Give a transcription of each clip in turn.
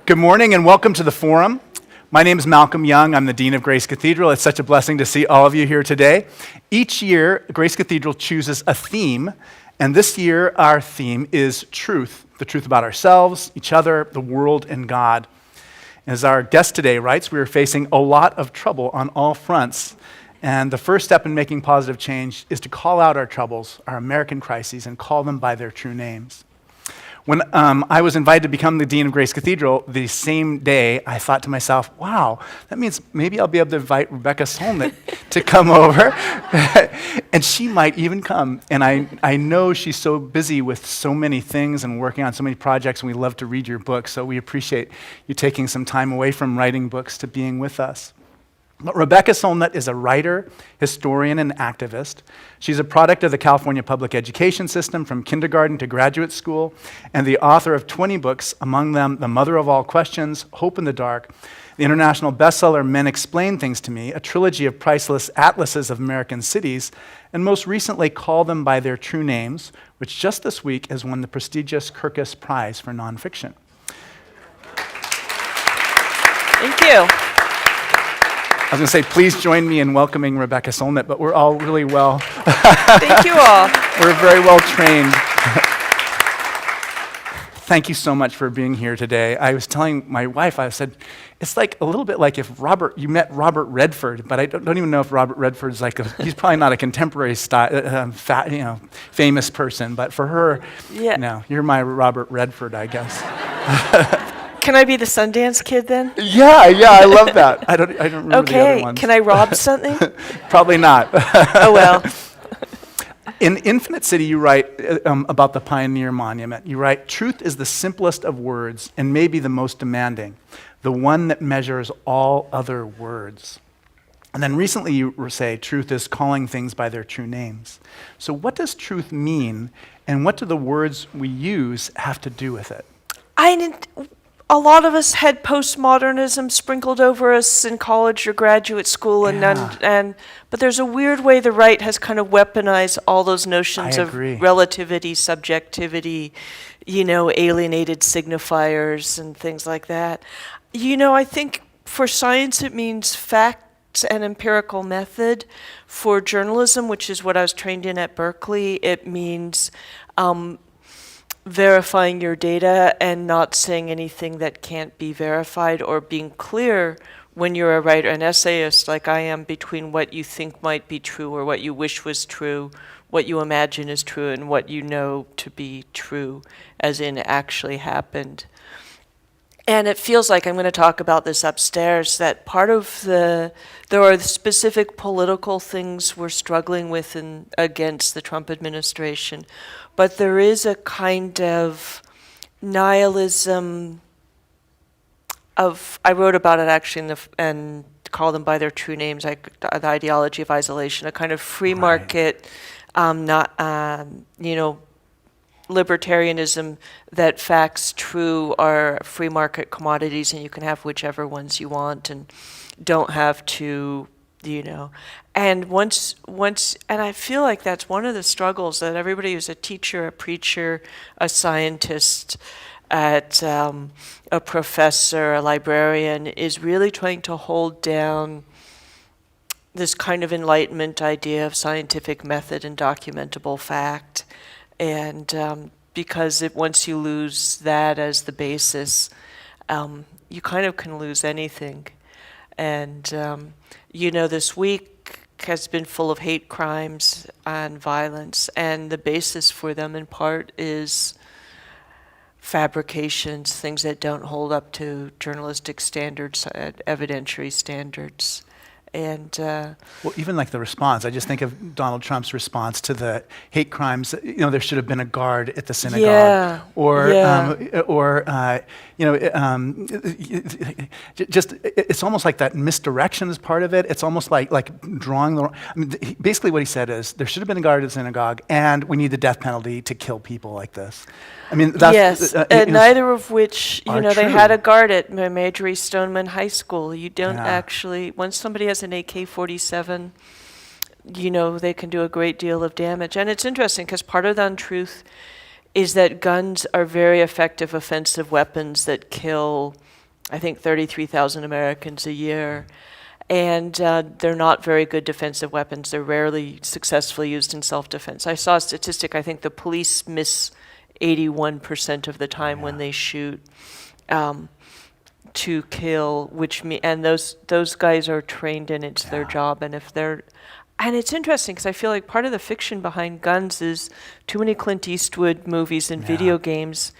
Good morning and welcome to the forum. My name is Malcolm Young. I'm the Dean of Grace Cathedral. It's such a blessing to see all of you here today. Each year, Grace Cathedral chooses a theme, and this year our theme is truth, the truth about ourselves, each other, the world, and God. As our guest today writes, we are facing a lot of trouble on all fronts, and the first step in making positive change is to call out our troubles, our American crises, and call them by their true names. When I was invited to become the Dean of Grace Cathedral, the same day, I thought to myself, wow, that means maybe I'll be able to invite Rebecca Solnit to come over, and she might even come. And I know she's so busy with so many things and working on so many projects, and we love to read your books, so we appreciate you taking some time away from writing books to being with us. But Rebecca Solnit is a writer, historian, and activist. She's a product of the California public education system from kindergarten to graduate school, and the author of 20 books, among them The Mother of All Questions, Hope in the Dark, the international bestseller Men Explain Things to Me, a trilogy of priceless atlases of American cities, and most recently Call Them by Their True Names, which just this week has won the prestigious Kirkus Prize for nonfiction. Thank you. I was going to say, please join me in welcoming Rebecca Solnit, but we're all really well. Thank you all. We're very well trained. Thank you so much for being here today. I was telling my wife, I said, it's like a little bit like if you met Robert Redford, but I don't even know if Robert Redford's he's probably not a contemporary famous person, but for her, no, you're my Robert Redford, I guess. Can I be the Sundance Kid then? Yeah, I love that. I don't remember the other ones. Okay, can I rob something? Probably not. Oh well. In Infinite City, you write about the Pioneer Monument. You write, truth is the simplest of words and maybe the most demanding, the one that measures all other words. And then recently you say, truth is calling things by their true names. So what does truth mean, and what do the words we use have to do with it? A lot of us had postmodernism sprinkled over us in college or graduate school, but there's a weird way the right has kind of weaponized all those notions of relativity, subjectivity, alienated signifiers and things like that. I think for science it means facts and empirical method. For journalism, which is what I was trained in at Berkeley, it means verifying your data and not saying anything that can't be verified, or being clear when you're a writer, an essayist like I am, between what you think might be true or what you wish was true, what you imagine is true, and what you know to be true, as in actually happened. And it feels like I'm going to talk about this upstairs, that part of there are specific political things we're struggling with against the Trump administration, but there is a kind of nihilism I wrote about it actually and Call Them by Their True Names, the ideology of isolation, a kind of free market, libertarianism, that facts true are free market commodities and you can have whichever ones you want and don't have to, and and I feel like that's one of the struggles that everybody who's a teacher, a preacher, a scientist, a professor, a librarian, is really trying to hold down this kind of Enlightenment idea of scientific method and documentable fact. And because once you lose that as the basis, you kind of can lose anything. And, this week has been full of hate crimes and violence, and the basis for them in part is fabrications, things that don't hold up to journalistic standards, evidentiary standards. And even like the response, I just think of Donald Trump's response to the hate crimes. There should have been a guard at the synagogue, it's almost like that misdirection is part of it. It's almost like drawing the. Basically, what he said is there should have been a guard at the synagogue, and we need the death penalty to kill people like this. That's, neither of which, they had a guard at Marjorie Stoneman High School. You don't actually, once somebody has an AK-47, they can do a great deal of damage. And it's interesting because part of the untruth is that guns are very effective offensive weapons that kill I think 33,000 Americans a year. And they're not very good defensive weapons. They're rarely successfully used in self-defense. I saw a statistic, I think the police miss 81% of the time when they shoot to kill, and those guys are trained and it's their job. And it's interesting because I feel like part of the fiction behind guns is too many Clint Eastwood movies and video games.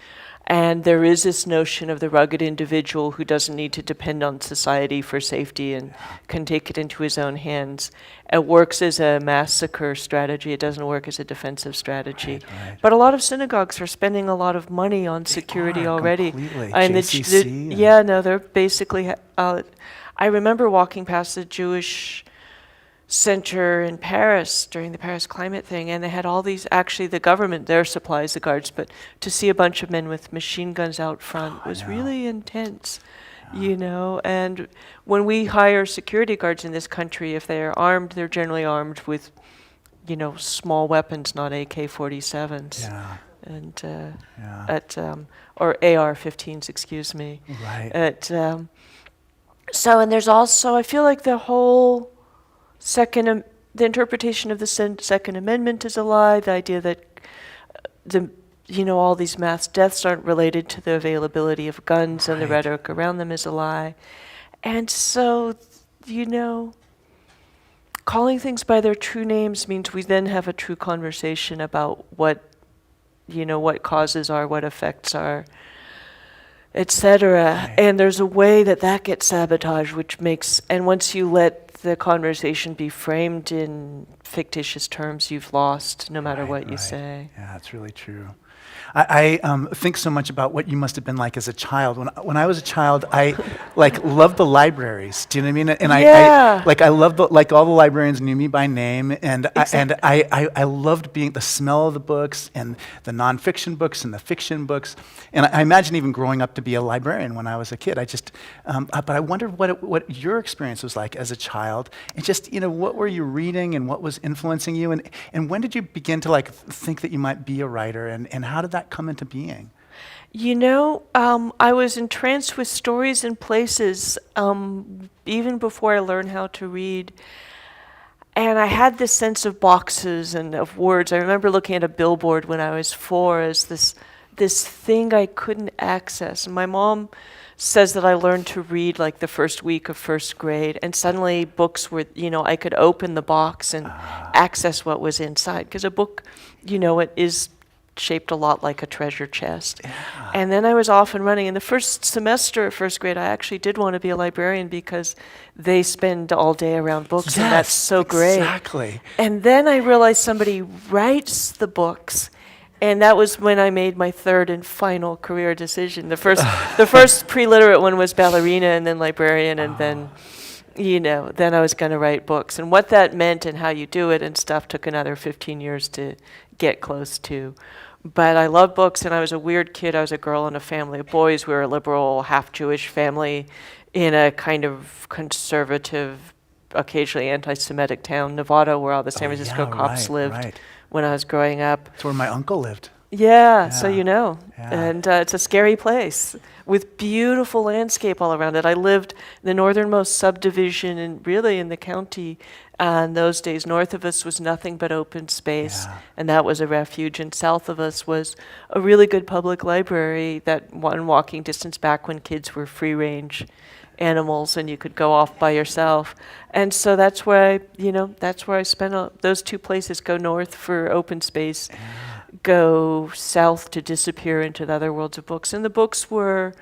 And there is this notion of the rugged individual who doesn't need to depend on society for safety and can take it into his own hands. It works as a massacre strategy. It doesn't work as a defensive strategy. Right. But a lot of synagogues are spending a lot of money on security already. Completely. And JCC they're basically. I remember walking past the Jewish center in Paris during the Paris climate thing, and they had all these, actually the government there supplies the guards, but to see a bunch of men with machine guns out front was really intense, and when we hire security guards in this country, if they're armed, they're generally armed with, small weapons, not AK-47s. Yeah. And, or AR-15s, excuse me. Right. And there's also, I feel like the whole the interpretation of the Second Amendment is a lie. The idea that all these mass deaths aren't related to the availability of guns and the rhetoric around them is a lie. And so, calling things by their true names means we then have a true conversation about what causes are, what effects are, etc. Right. And there's a way that gets sabotaged, and once you let the conversation be framed in fictitious terms, you've lost, no matter what you say. Yeah, that's really true. I think so much about what you must have been like as a child. When I was a child, I loved the libraries. Do you know what I mean? And I loved all the librarians knew me by name, and exactly. I loved the smell of the books and the nonfiction books and the fiction books. And I imagine even growing up to be a librarian when I was a kid. But I wondered what your experience was like as a child, and just what were you reading and what was influencing you, and when did you begin to think that you might be a writer, and how did that come into being? I was entranced with stories and places even before I learned how to read. And I had this sense of boxes and of words. I remember looking at a billboard when I was 4 as this thing I couldn't access. And my mom says that I learned to read like the first week of first grade, and suddenly books were, I could open the box and access what was inside. Because a book, it is shaped a lot like a treasure chest. Yeah. And then I was off and running. In the first semester of first grade, I actually did want to be a librarian because they spend all day around books, and that's so great. Exactly. And then I realized somebody writes the books, and that was when I made my third and final career decision. The first pre-literate one was ballerina, and then librarian, and then I was going to write books. And what that meant and how you do it and stuff took another 15 years to get close to. But I love books, and I was a weird kid. I was a girl in a family of boys. We were a liberal, half-Jewish family in a kind of conservative, occasionally anti-Semitic town, Nevada, where all the San Francisco cops lived when I was growing up. That's where my uncle lived. Yeah, so Yeah. And it's a scary place with beautiful landscape all around it. I lived in the northernmost subdivision and really in the county in those days. North of us was nothing but open space, and that was a refuge. And south of us was a really good public library, that one walking distance back when kids were free-range animals and you could go off by yourself. And so that's where I spent those two places. Go north for open space, go south to disappear into the other worlds of books. And the books were,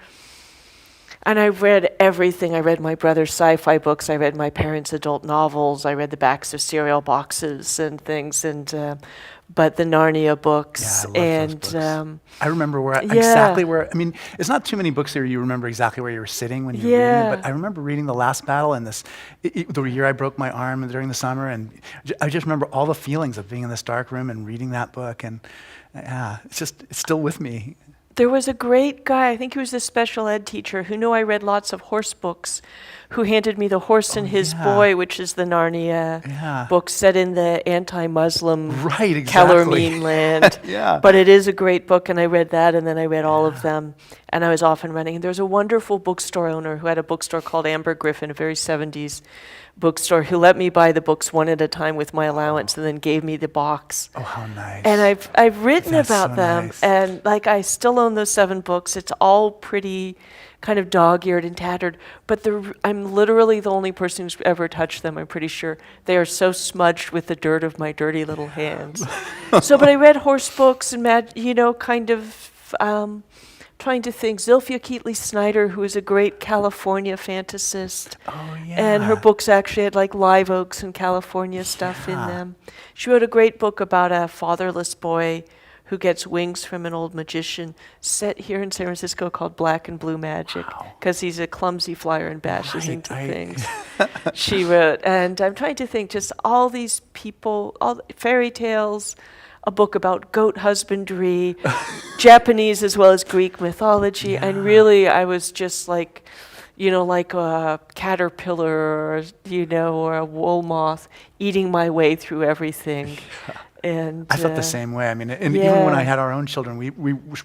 and I read everything. I read my brother's sci-fi books. I read my parents' adult novels. I read the backs of cereal boxes and things, but the Narnia books. Yeah, I love those books. I remember exactly where, it's not too many books there you remember exactly where you were sitting when you were reading, but I remember reading The Last Battle and the year I broke my arm during the summer, and I just remember all the feelings of being in this dark room and reading that book, and it's still with me. There was a great guy, I think he was the special ed teacher, who knew I read lots of horse books, who handed me The Horse and His Boy, which is the Narnia book set in the anti-Muslim Kellermean land. But it is a great book, and I read that, and then I read all of them. and I was often running. And there was a wonderful bookstore owner who had a bookstore called Amber Griffin, a very 70s bookstore, who let me buy the books one at a time with my allowance and then gave me the box. Oh, how nice. And I've written That's about so them, nice. and like I still own those 7 books. It's all pretty kind of dog-eared and tattered, but I'm literally the only person who's ever touched them, I'm pretty sure. They are so smudged with the dirt of my dirty little hands. But I read horse books and, kind of trying to think. Zilphia Keatley Snyder, who is a great California fantasist. Oh, yeah. And her books actually had like live oaks and California stuff in Yeah. them. She wrote a great book about a fatherless boy who gets wings from an old magician, set here in San Francisco, called Black and Blue Magic, because he's a clumsy flyer and bashes into things. She wrote, and I'm trying to think, just all these people, all fairy tales, a book about goat husbandry, Japanese as well as Greek mythology, and really I was just like, like a caterpillar or a wool moth eating my way through everything. And I felt the same way. I mean, and even when I had our own children, we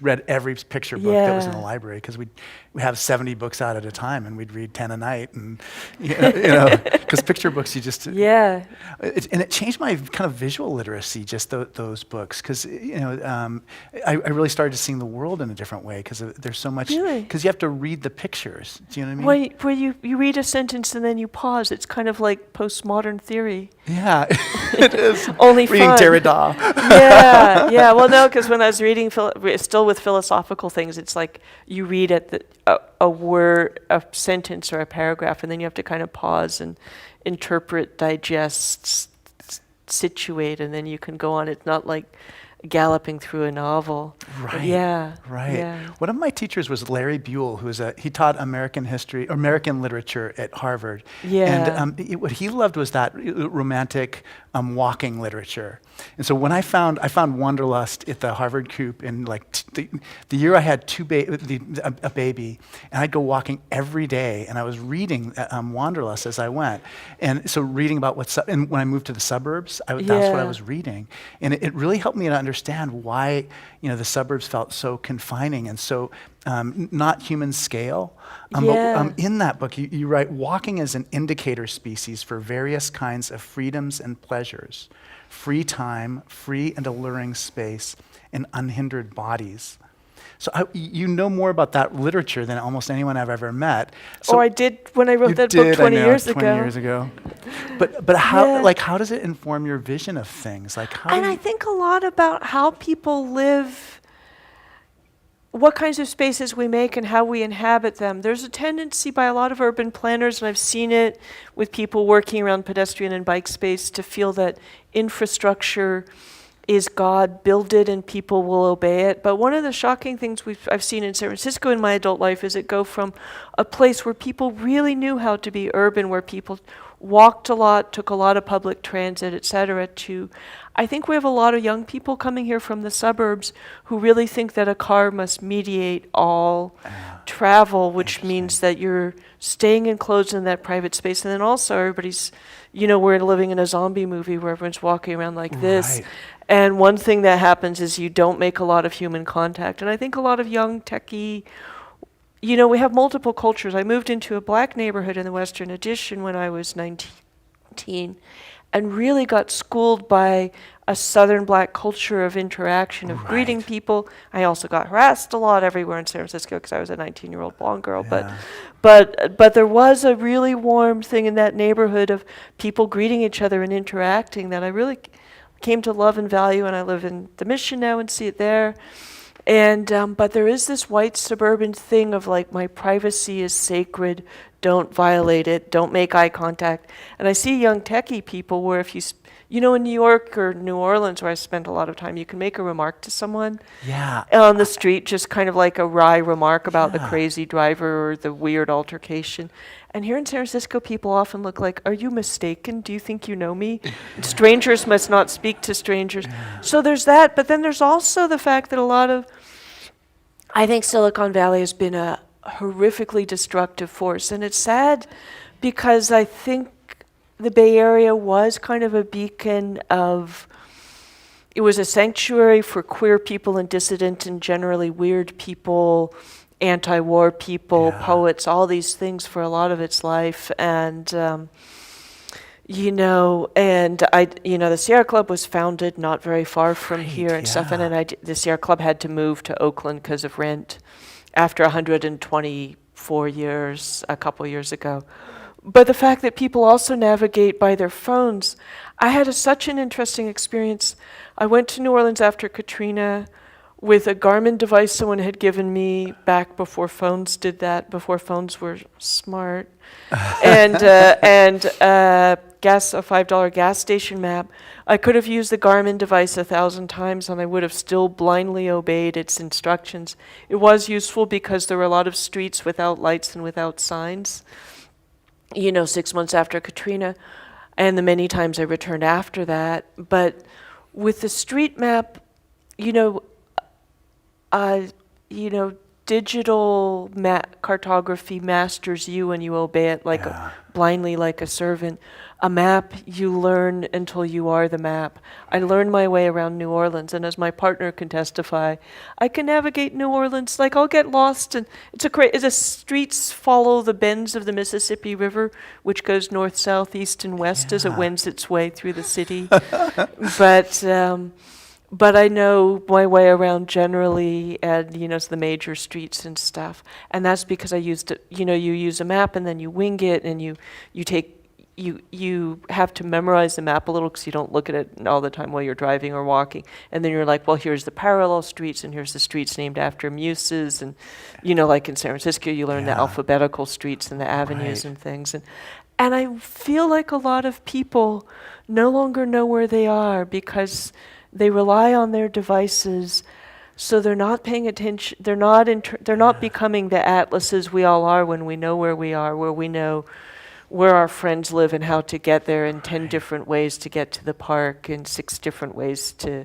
read every picture book that was in the library, because we have 70 books out at a time, and we'd read 10 a night, and because picture books, you just and it changed my kind of visual literacy, just those books, because I really started seeing the world in a different way, because there's so much, because you have to read the pictures. Do you know what I mean? Where you read a sentence and then you pause. It's kind of like postmodern theory. Yeah, it is. Only reading fun. Derrida. Yeah. Well, no, because when I was reading, still with philosophical things, it's like you read at a word, a sentence, or a paragraph, and then you have to kind of pause and interpret, digest, situate, and then you can go on. It's not like galloping through a novel. Right. Yeah. One of my teachers was Larry Buell, he taught American history, or American literature at Harvard. Yeah. And what he loved was that romantic walking literature. And so when I found Wanderlust at the Harvard Coop in the year I had a baby, and I'd go walking every day, and I was reading Wanderlust as I went. And so reading about and when I moved to the suburbs, that's what I was reading. And it really helped me to understand why the suburbs felt so confining and so not human scale. But in that book, you write, walking is an indicator species for various kinds of freedoms and pleasures, free time, free and alluring space, and unhindered bodies. So you know more about that literature than almost anyone I've ever met. So I did when I wrote that book 20 years ago. 20 years ago. But how does it inform your vision of things? I think a lot about how people live, what kinds of spaces we make and how we inhabit them. There's a tendency by a lot of urban planners, and I've seen it with people working around pedestrian and bike space, to feel that infrastructure is God, build it and people will obey it. But one of the shocking things I've seen in San Francisco in my adult life is it go from a place where people really knew how to be urban, where people walked a lot, took a lot of public transit, et cetera, to, I think we have a lot of young people coming here from the suburbs who really think that a car must mediate all travel, which means that you're staying enclosed in that private space. And then also everybody's, we're living in a zombie movie where everyone's walking around like this. And one thing that happens is you don't make a lot of human contact. And I think a lot of young techie, we have multiple cultures. I moved into a black neighborhood in the Western Addition when I was 19 and really got schooled by a Southern black culture of interaction, of greeting people. I also got harassed a lot everywhere in San Francisco because I was a 19-year-old blonde girl. But there was a really warm thing in that neighborhood of people greeting each other and interacting that I really came to love and value, and I live in the Mission now and see it there. And but there is this white suburban thing of like, my privacy is sacred, don't violate it, don't make eye contact. And I see young techie people where if in New York or New Orleans, where I spent a lot of time, you can make a remark to someone on the street, just kind of like a wry remark about the crazy driver or the weird altercation. And here in San Francisco, people often look like, are you mistaken? Do you think you know me? Strangers must not speak to strangers. So there's that, but then there's also the fact that I think Silicon Valley has been a horrifically destructive force. And it's sad because I think the Bay Area was kind of a beacon it was a sanctuary for queer people and dissident and generally weird people anti-war people, Yeah. poets, all these things for a lot of its life. And, the Sierra Club was founded not very far from Right, here and stuff. And yeah. then the Sierra Club had to move to Oakland because of rent after 124 years, a couple years ago. But the fact that people also navigate by their phones, I had such an interesting experience. I went to New Orleans after Katrina with a Garmin device someone had given me back before phones did that, before phones were smart, and a $5 gas station map. I could have used the Garmin device 1,000 times and I would have still blindly obeyed its instructions. It was useful because there were a lot of streets without lights and without signs, 6 months after Katrina, and the many times I returned after that. But with the street map, digital cartography masters you and you obey it blindly like a servant. A map, you learn until you are the map. I learned my way around New Orleans, and as my partner can testify, I can navigate New Orleans. Like, I'll get lost, and the streets follow the bends of the Mississippi River, which goes north, south, east, and west as it wends its way through the city. But I know my way around generally, and the major streets and stuff. And that's because I used it. You use a map and then you wing it, and you have to memorize the map a little because you don't look at it all the time while you're driving or walking. And then you're like, well, here's the parallel streets, and here's the streets named after muses, and like in San Francisco, you learn the alphabetical streets and the avenues and things. And I feel like a lot of people no longer know where they are because they rely on their devices, so they're not paying attention. They're not becoming the atlases we all are when we know where we are, where we know where our friends live and how to get there, and 10 different ways to get to the park, and 6 different ways to,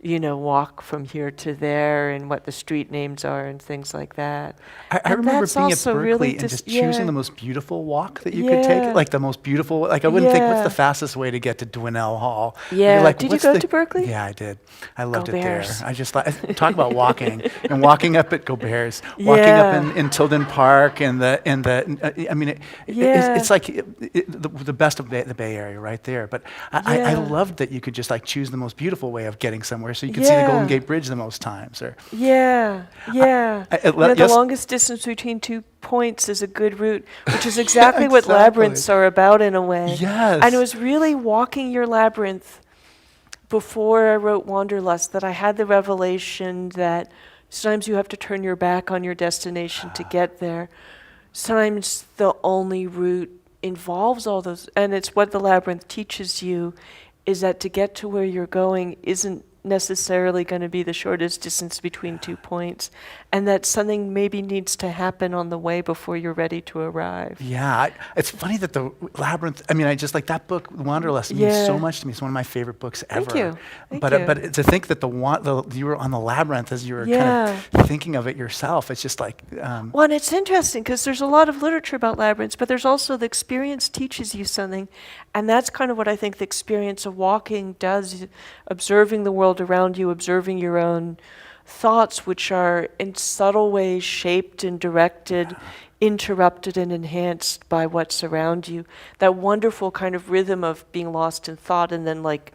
walk from here to there, and what the street names are and things like that. I remember being at Berkeley and just choosing the most beautiful walk that you could take, like the most beautiful, like I wouldn't think, what's the fastest way to get to Dwinell Hall? Yeah, like, did you go to Berkeley? Yeah, I did. I loved Go it Bears. there. I just talk about walking and walking up at Go Bears, walking up in Tilden Park and it's like the best of the Bay Area right there. But I loved that you could just choose the most beautiful way of getting somewhere, so you could see the Golden Gate Bridge the most times. Or the longest distance between 2 points is a good route, which is exactly what labyrinths are about in a way. Yes. And it was really walking your labyrinth before I wrote Wanderlust that I had the revelation that sometimes you have to turn your back on your destination to get there. Sometimes the only route involves all those, and it's what the labyrinth teaches you, is that to get to where you're going isn't necessarily going to be the shortest distance between 2 points, and that something maybe needs to happen on the way before you're ready to arrive. Yeah, it's funny that the labyrinth. I mean, I just that book, Wanderlust, means so much to me. It's one of my favorite books ever. Thank you. But to think that you were on the labyrinth as you were kind of thinking of it yourself, it's just like. Well, and it's interesting because there's a lot of literature about labyrinths, but there's also the experience teaches you something, and that's kind of what I think the experience of walking does, observing the world around you, observing your own thoughts, which are in subtle ways shaped and directed, interrupted and enhanced by what's around you. That wonderful kind of rhythm of being lost in thought, and then like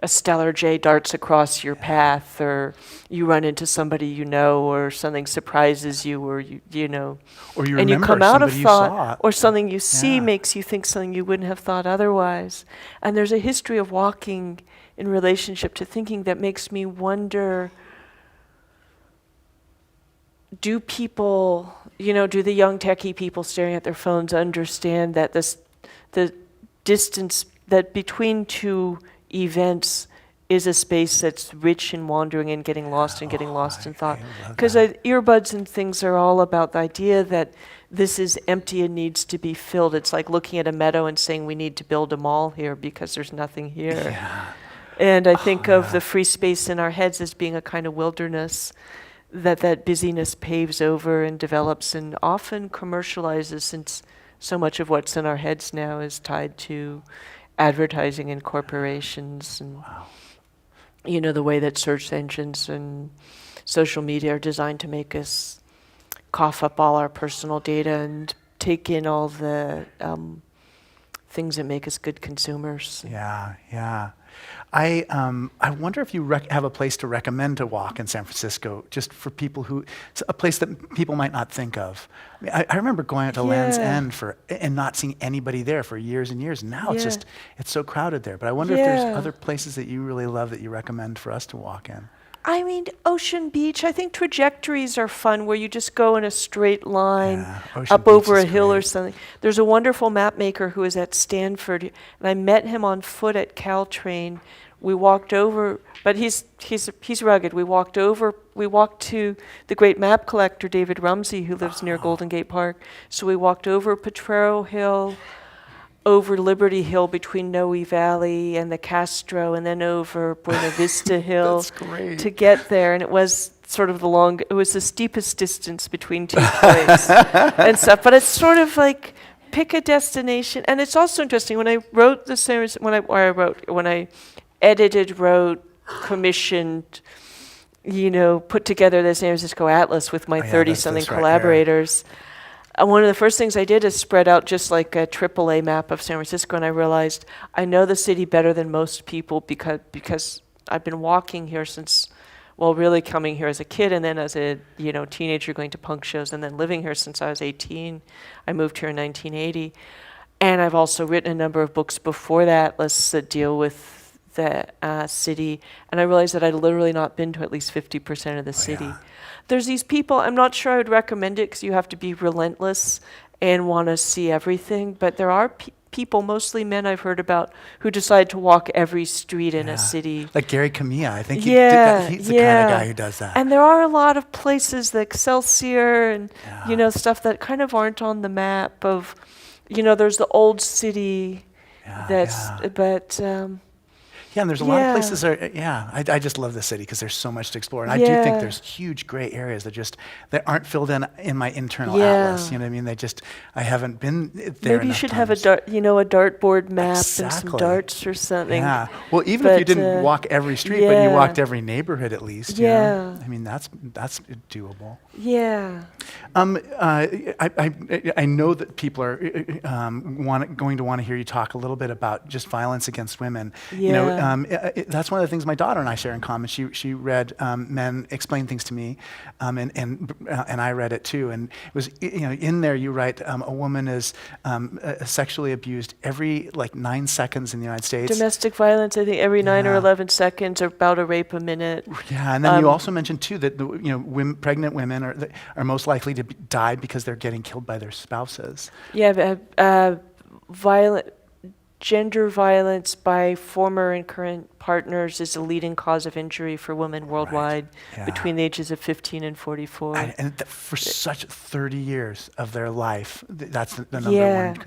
a stellar jay darts across your path, or you run into somebody or something surprises you, or or you and you remember come out of somebody you thought, saw. or something you see makes you think something you wouldn't have thought otherwise. And there's a history of walking in relationship to thinking that makes me wonder, do people, do the young techie people staring at their phones understand that the distance that between two events is a space that's rich in wandering and getting lost and getting lost in thought? Because earbuds and things are all about the idea that this is empty and needs to be filled. It's like looking at a meadow and saying we need to build a mall here because there's nothing here. Yeah. And I think of the free space in our heads as being a kind of wilderness that busyness paves over and develops and often commercializes, since so much of what's in our heads now is tied to advertising and corporations and the way that search engines and social media are designed to make us cough up all our personal data and take in all the things that make us good consumers. Yeah, yeah. I wonder if you have a place to recommend to walk in San Francisco, just for people who, it's a place that people might not think of. I mean, I remember going out to Land's End and not seeing anybody there for years and years. Now it's so crowded there. But I wonder if there's other places that you really love that you recommend for us to walk in. I mean, Ocean Beach, I think trajectories are fun where you just go in a straight line up over a hill or something. There's a wonderful map maker who is at Stanford, and I met him on foot at Caltrain. We walked over, but he's rugged. We walked to the great map collector, David Rumsey, who lives near Golden Gate Park. So we walked over Potrero Hill, over Liberty Hill between Noe Valley and the Castro, and then over Buena Vista Hill to get there. And it was sort of it was the steepest distance between 2 points and stuff. But it's sort of like pick a destination. And it's also interesting when I wrote when I edited, wrote, commissioned, put together the San Francisco Atlas with my 30-something collaborators. One of the first things I did is spread out just like a AAA map of San Francisco, and I realized I know the city better than most people because I've been walking here since, really coming here as a kid, and then as a teenager going to punk shows, and then living here since I was 18. I moved here in 1980, and I've also written a number of books before the Atlas that deal with the city, and I realized that I'd literally not been to at least 50% of the city. Yeah. There's these people, I'm not sure I would recommend it because you have to be relentless and want to see everything, but there are people, mostly men I've heard about, who decide to walk every street in a city. Like Gary Camilla, I think he's the kind of guy who does that. And there are a lot of places like Excelsior and stuff that kind of aren't on the map of, there's the old city but... Yeah, and there's a lot of places I just love the city because there's so much to explore. And I do think there's huge gray areas that aren't filled in my internal atlas. You know what I mean? I haven't been there. Maybe you should have a dartboard map and some darts or something. Yeah. Well, even if you didn't walk every street, but you walked every neighborhood at least. Yeah. I mean, that's doable. Yeah. I know that people are going to want to hear you talk a little bit about just violence against women. Yeah. That's one of the things my daughter and I share in common. She read Men Explain Things to Me, and I read it too. And it was in there you write a woman is sexually abused every 9 seconds in the United States. Domestic violence, I think every 9 or 11 seconds, or about a rape a minute. Yeah, and then you also mentioned too that pregnant women are most likely to die because they're getting killed by their spouses. Yeah, gender violence by former and current partners is a leading cause of injury for women worldwide between the ages of 15 and 44. And for such 30 years of their life, that's the number one.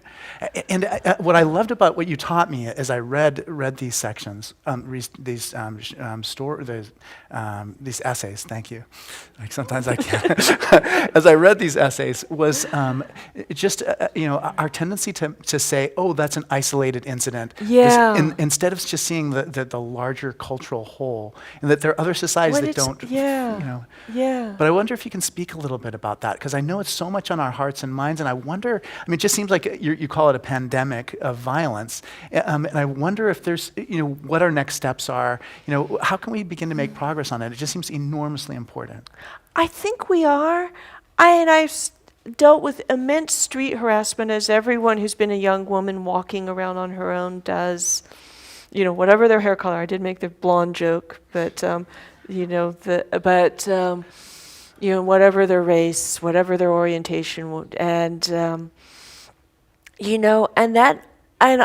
And what I loved about what you taught me as I read these sections, these essays. Thank you. Sometimes I can't. As I read these essays, was just our tendency to say, "Oh, that's an isolated incident." Yeah. Instead of just seeing the larger cultural whole, and that there are other societies that don't. Yeah. But I wonder if you can speak a little bit about that, because I know it's so much on our hearts and minds, and I wonder. I mean, it just seems like you call it a pandemic of violence, and I wonder if there's what our next steps are. How can we begin to make progress on it? It just seems enormously important. I think we are. I've dealt with immense street harassment, as everyone who's been a young woman walking around on her own does. Whatever their hair color. I did make the blonde joke, but whatever their race, whatever their orientation, and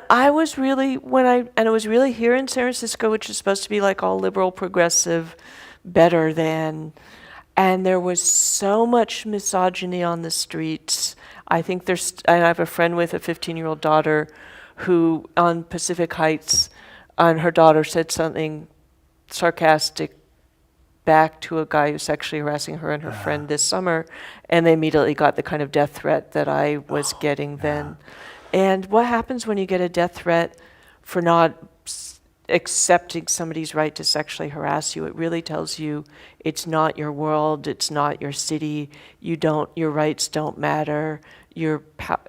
I was really it was really here in San Francisco, which is supposed to be like all liberal, progressive, better than. And there was so much misogyny on the streets. I think I have a friend with a 15-year-old daughter who on Pacific Heights, and her daughter said something sarcastic back to a guy who's sexually harassing her and her friend this summer, and they immediately got the kind of death threat that I was getting then. And what happens when you get a death threat for not accepting somebody's right to sexually harass you. It really tells you it's not your world, it's not your city, your rights don't matter,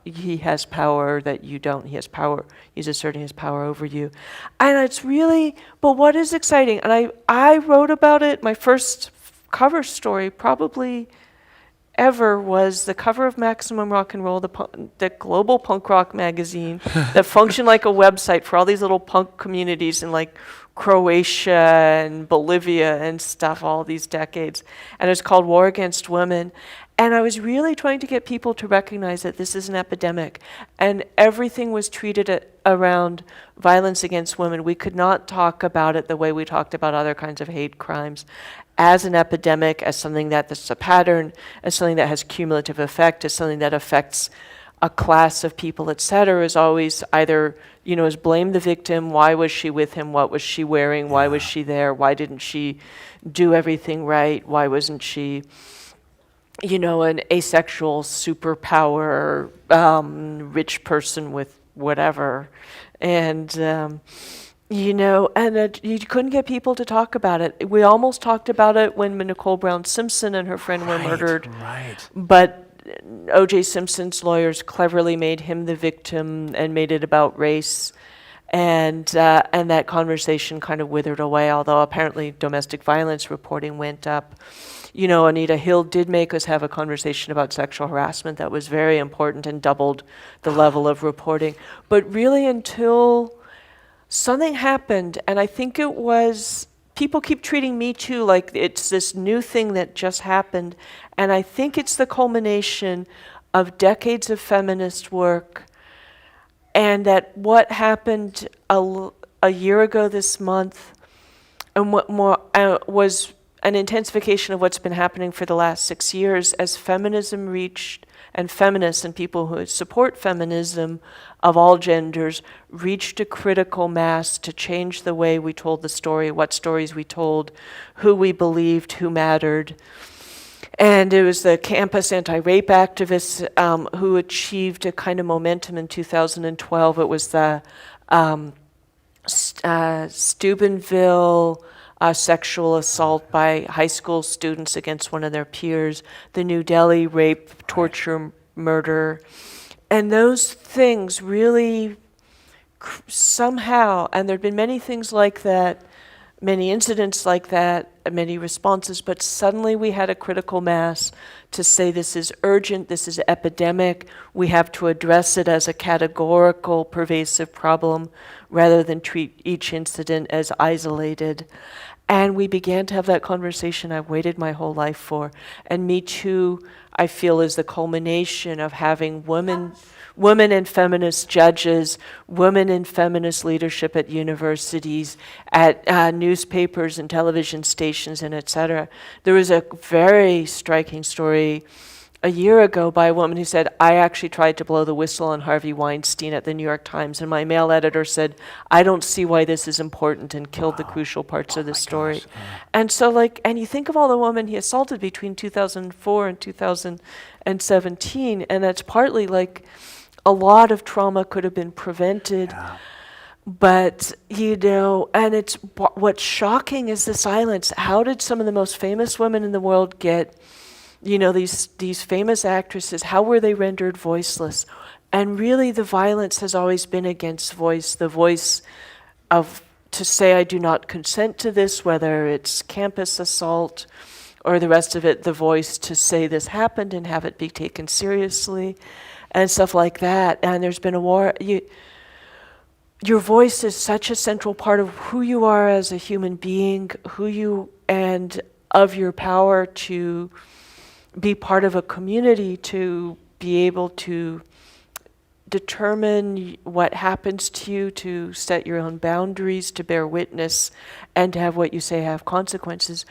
he has power that you don't, he's asserting his power over you. And it's really, but what is exciting, and I wrote about it, my first cover story probably ever was the cover of Maximum Rock and Roll, the global punk rock magazine that functioned like a website for all these little punk communities in like Croatia and Bolivia and stuff, all these decades. And it's called War Against Women. And I was really trying to get people to recognize that this is an epidemic. And everything was treated around violence against women. We could not talk about it the way we talked about other kinds of hate crimes, as an epidemic, as something that's a pattern, as something that has cumulative effect, as something that affects a class of people, et cetera, is always either, is blame the victim, why was she with him, what was she wearing, why was she there, why didn't she do everything right, why wasn't she, an asexual superpower, rich person with whatever. And, you couldn't get people to talk about it. We almost talked about it when Nicole Brown Simpson and her friend were murdered. Right. But O.J. Simpson's lawyers cleverly made him the victim and made it about race. And that conversation kind of withered away, although apparently domestic violence reporting went up. Anita Hill did make us have a conversation about sexual harassment that was very important and doubled the level of reporting. But really until something happened, and I think it was, people keep treating Me Too like it's this new thing that just happened, and I think it's the culmination of decades of feminist work, and that what happened a year ago this month, and what more was an intensification of what's been happening for the last 6 years as feminism reached, and feminists and people who support feminism of all genders reached a critical mass to change the way we told the story, what stories we told, who we believed, who mattered. And it was the campus anti-rape activists who achieved a kind of momentum in 2012. It was the Steubenville sexual assault by high school students against one of their peers, the New Delhi rape, torture, murder. And those things really somehow, and there have been many things like that, many incidents like that, many responses, but suddenly we had a critical mass to say this is urgent, this is epidemic, we have to address it as a categorical, pervasive problem rather than treat each incident as isolated. And we began to have that conversation I've waited my whole life for. And Me Too, I feel, is the culmination of having women and feminist judges, women in feminist leadership at universities, at newspapers and television stations, and et cetera. There was a very striking story a year ago by a woman who said, I actually tried to blow the whistle on Harvey Weinstein at the New York Times, and my male editor said, I don't see why this is important, and killed the crucial parts of the story. And so and you think of all the women he assaulted between 2004 and 2017, and that's partly a lot of trauma could have been prevented. Yeah. But, and it's what's shocking is the silence. How did some of the most famous women in the world get these famous actresses, how were they rendered voiceless? And really the violence has always been against voice, the voice of to say I do not consent to this, whether it's campus assault or the rest of it, the voice to say this happened and have it be taken seriously and stuff like that. And there's been a war. Your voice is such a central part of who you are as a human being, and of your power to be part of a community, to be able to determine what happens to you, to set your own boundaries, to bear witness, and to have what you say have consequences.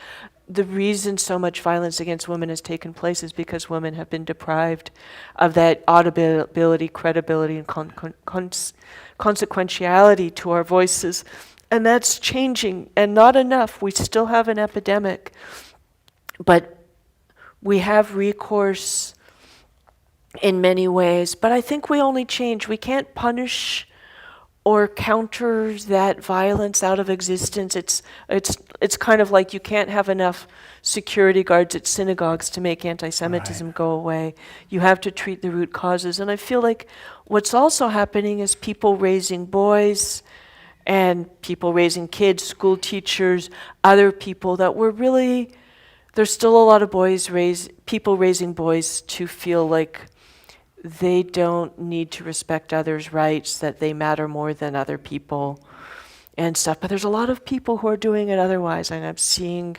The reason so much violence against women has taken place is because women have been deprived of that audibility, credibility, and consequentiality to our voices. And that's changing, and not enough. We still have an epidemic, but we have recourse in many ways. But I think we only change. We can't punish or counter that violence out of existence. It's kind of like you can't have enough security guards at synagogues to make anti-Semitism go away. You have to treat the root causes. And I feel like what's also happening is people raising boys and people raising kids, school teachers, other people that were really, there's still a lot of people raising boys to feel like they don't need to respect others' rights, that they matter more than other people and stuff. But there's a lot of people who are doing it otherwise, and I'm seeing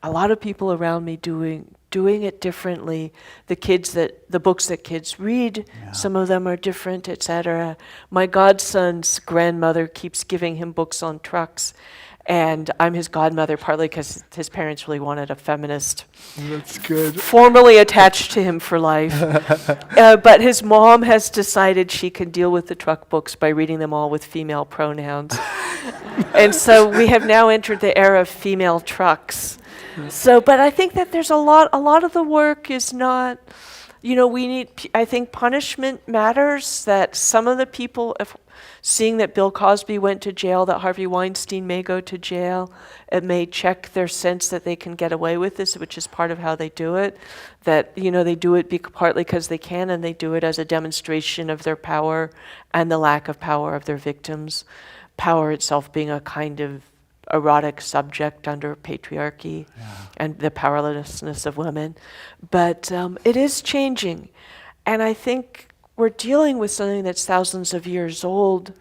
a lot of people around me doing it differently. The books that kids read, some of them are different, etc. My godson's grandmother keeps giving him books on trucks, and I'm his godmother partly because his parents really wanted a feminist. That's good. Formally attached to him for life. But his mom has decided she can deal with the truck books by reading them all with female pronouns. And so we have now entered the era of female trucks. So, but I think that there's a lot of the work is not, I think punishment matters, that some of the people, seeing that Bill Cosby went to jail, that Harvey Weinstein may go to jail, it may check their sense that they can get away with this, which is part of how they do it, that, they do it partly because they can, and they do it as a demonstration of their power and the lack of power of their victims, power itself being a kind of erotic subject under patriarchy and the powerlessness of women. But it is changing. And I think we're dealing with something that's thousands of years old.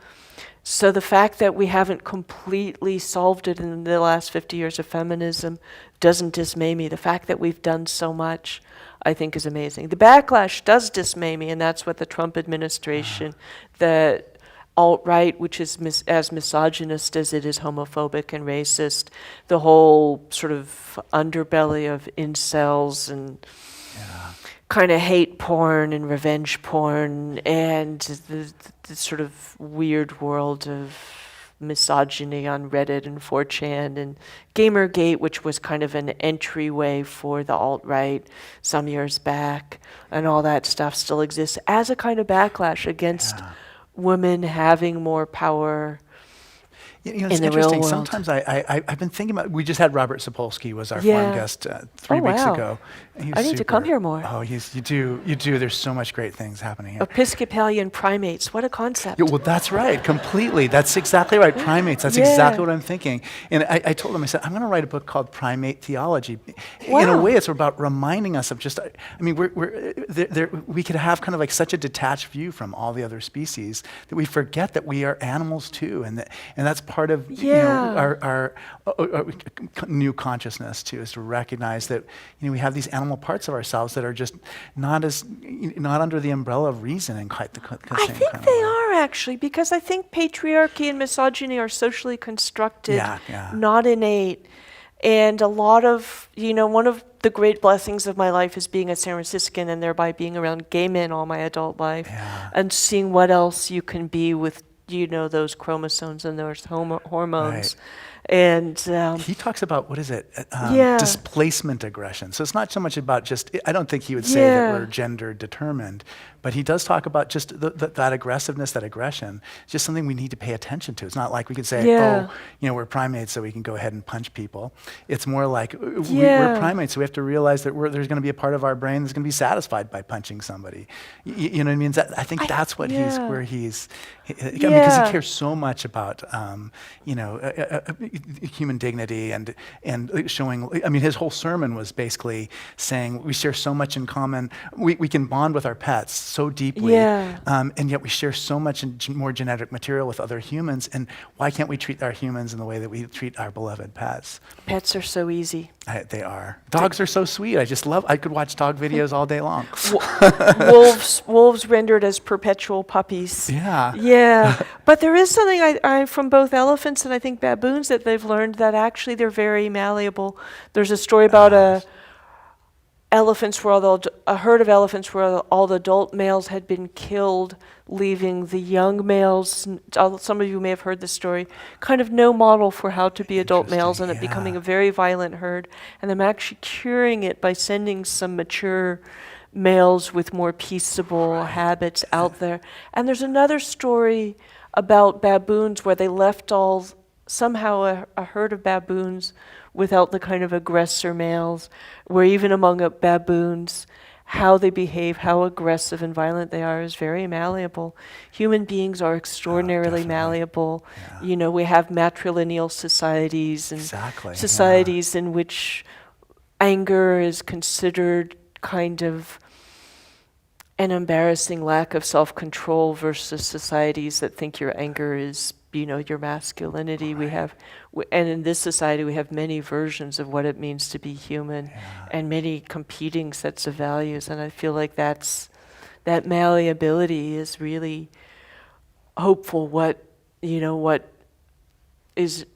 So the fact that we haven't completely solved it in the last 50 years of feminism doesn't dismay me. The fact that we've done so much, I think, is amazing. The backlash does dismay me, and that's what the Trump administration, the alt-right, which is as misogynist as it is homophobic and racist, the whole sort of underbelly of incels and kind of hate porn and revenge porn and the sort of weird world of misogyny on Reddit and 4chan and Gamergate, which was kind of an entryway for the alt-right some years back, and all that stuff still exists as a kind of backlash against women having more power It's in the real interesting. world. Sometimes I've been thinking about. We just had Robert Sapolsky was our forum guest 3 weeks ago. And he was I need to come here more. Oh, you do. There's so much great things happening here. Episcopalian primates, what a concept. Yeah, well, that's right, completely. That's exactly right. Primates. That's exactly what I'm thinking. And I told him, I said, I'm going to write a book called Primate Theology. In a way, it's about reminding us of just. I mean, we could have kind of like such a detached view from all the other species that we forget that we are animals too, and that's part of our new consciousness too, is to recognize that we have these animal parts of ourselves that are just not under the umbrella of reason in quite the same I think kind of they way. are actually, because I think patriarchy and misogyny are socially constructed, Yeah. not innate. And a lot of, one of the great blessings of my life is being a San Franciscan and thereby being around gay men all my adult life and seeing what else you can be with those chromosomes and those hormones. Right. And He talks about, what is it? Displacement aggression. So it's not so much about just, I don't think he would say that we're gender determined, but he does talk about just that aggressiveness, that aggression. It's just something we need to pay attention to. It's not like we could say, we're primates, so we can go ahead and punch people. It's more like we're primates, so we have to realize that there's going to be a part of our brain that's going to be satisfied by punching somebody. You know what I mean? I think that's what because he cares so much about human dignity and showing. I mean, his whole sermon was basically saying we share so much in common. We can bond with our pets so deeply, and yet we share so much more genetic material with other humans. And why can't we treat our humans in the way that we treat our beloved pets? Pets are so easy. They are. Dogs are so sweet. I could watch dog videos all day long. Wolves rendered as perpetual puppies. Yeah. But there is something I from both elephants and I think baboons that they've learned that actually they're very malleable. There's a story about a herd of elephants where all the adult males had been killed, leaving the young males, some of you may have heard this story, kind of no model for how to be adult males, and it becoming a very violent herd. And them actually curing it by sending some mature males with more peaceable habits out there. And there's another story about baboons where they left somehow a herd of baboons without the kind of aggressor males, where even among baboons, how they behave, how aggressive and violent they are is very malleable. Human beings are extraordinarily definitely. malleable. Yeah. We have matrilineal societies and Exactly, societies in which anger is considered kind of an embarrassing lack of self-control versus societies that think your anger is, your masculinity. Right. And in this society, we have many versions of what it means to be human, and many competing sets of values. And I feel like that malleability is really hopeful. What is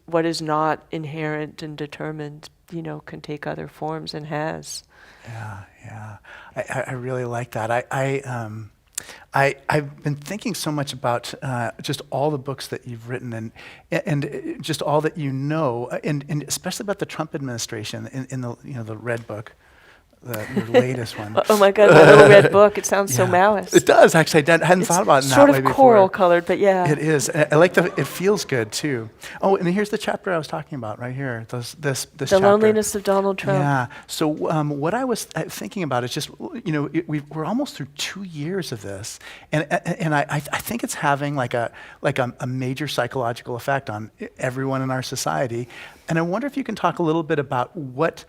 not inherent and determined, can take other forms and has. Yeah. I really like that. I've been thinking so much about just all the books that you've written and just all that you know, and especially about the Trump administration in the Red Book, your latest one. Oh my God, my little red book. It sounds so Maoist. It does, actually. I hadn't thought about it in that way before. Sort of coral colored, but yeah. It is. I like it feels good, too. Oh, and here's the chapter I was talking about right here, this The chapter. Loneliness of Donald Trump. Yeah. So what I was thinking about is just, we're almost through 2 years of this, and I think it's having like a major psychological effect on everyone in our society. And I wonder if you can talk a little bit about what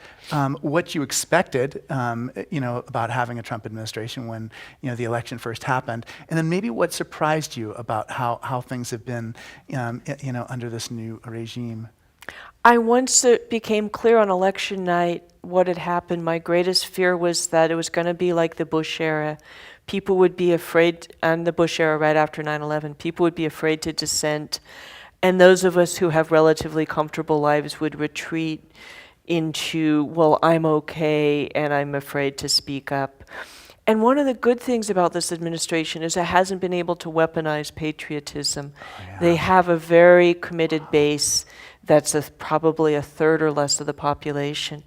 you expected, about having a Trump administration when the election first happened, and then maybe what surprised you about how things have been, under this new regime. Once it became clear on election night what had happened, my greatest fear was that it was going to be like the Bush era. People would be afraid, and the Bush era right after 9/11, people would be afraid to dissent. And those of us who have relatively comfortable lives would retreat into, well, I'm okay and I'm afraid to speak up. And one of the good things about this administration is it hasn't been able to weaponize patriotism. They have a very committed base that's probably a third or less of the population.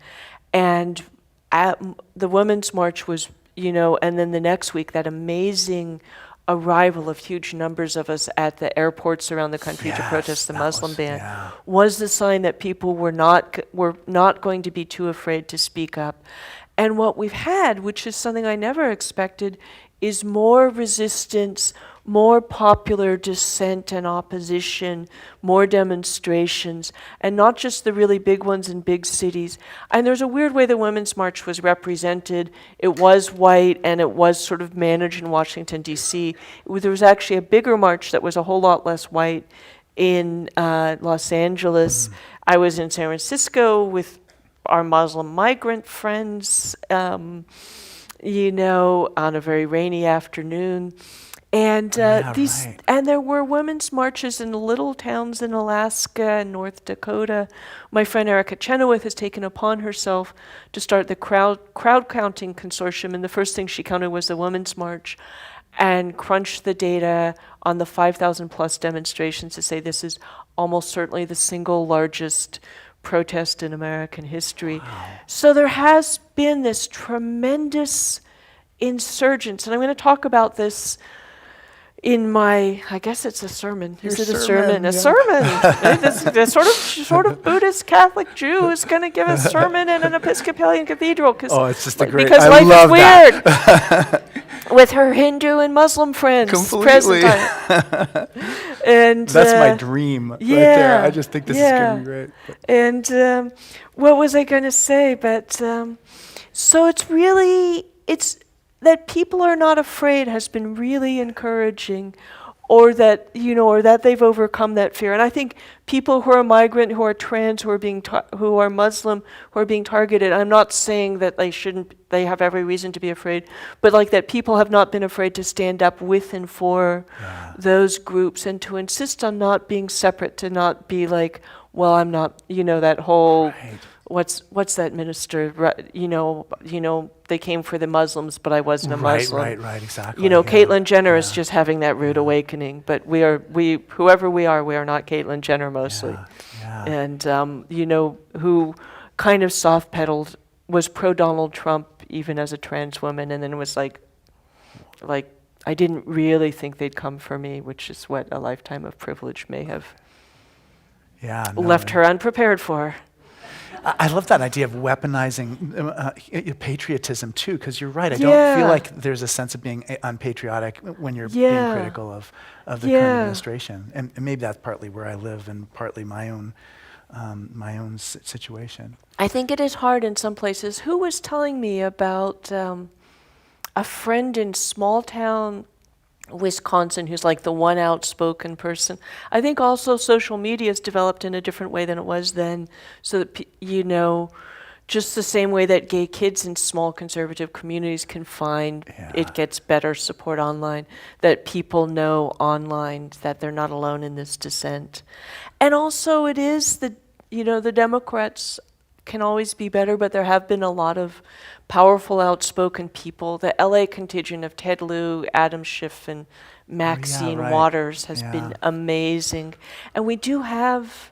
And the Women's March was, and then the next week, that amazing arrival of huge numbers of us at the airports around the country to protest the Muslim ban was the sign that people were not going to be too afraid to speak up. And what we've had, which is something I never expected, is more resistance, more popular dissent and opposition, more demonstrations, and not just the really big ones in big cities. And there's a weird way the Women's March was represented. It was white, and it was sort of managed in Washington, D.C. There was actually a bigger march that was a whole lot less white in Los Angeles. I was in San Francisco with our Muslim migrant friends, on a very rainy afternoon. And and there were women's marches in little towns in Alaska and North Dakota. My friend Erica Chenoweth has taken upon herself to start the crowd counting consortium, and the first thing she counted was the Women's March, and crunched the data on the 5,000 plus demonstrations to say this is almost certainly the single largest protest in American history. Wow. So there has been this tremendous insurgence, and I'm going to talk about this in I guess it's a sermon. Is it a sermon? A sermon. This sort of Buddhist Catholic Jew is going to give a sermon in an Episcopalian cathedral it's just a great. Because I life love is weird. That. With her Hindu and Muslim friends. Completely. And that's my dream right there. I just think this is going to be great. And what was I going to say? But so it's that people are not afraid has been really encouraging, or that they've overcome that fear. And I think people who are migrant, who are trans, who are Muslim, who are being targeted, I'm not saying that they have every reason to be afraid, but like that people have not been afraid to stand up with and for those groups, and to insist on not being separate, to not be like, well, I'm not, that whole... Right. What's that minister? They came for the Muslims, but I wasn't a Muslim. Right, exactly. Caitlyn Jenner is just having that rude awakening. But whoever we are not Caitlyn Jenner mostly. And who kind of soft pedaled, was pro Donald Trump even as a trans woman, and then was like I didn't really think they'd come for me, which is what a lifetime of privilege may have Yeah, no, left her unprepared for. I love that idea of weaponizing patriotism too, because you're right. I don't feel like there's a sense of being unpatriotic when you're being critical of the current administration, and maybe that's partly where I live and partly my own situation. I think it is hard in some places. Who was telling me about a friend in small town Wisconsin who's like the one outspoken person? I think also social media has developed in a different way than it was then, so that, just the same way that gay kids in small conservative communities can find it gets better support online, that people know online that they're not alone in this dissent. And also it is the Democrats can always be better, but there have been a lot of powerful, outspoken people. The LA contingent of Ted Lieu, Adam Schiff, and Maxine Waters has been amazing. And we do have,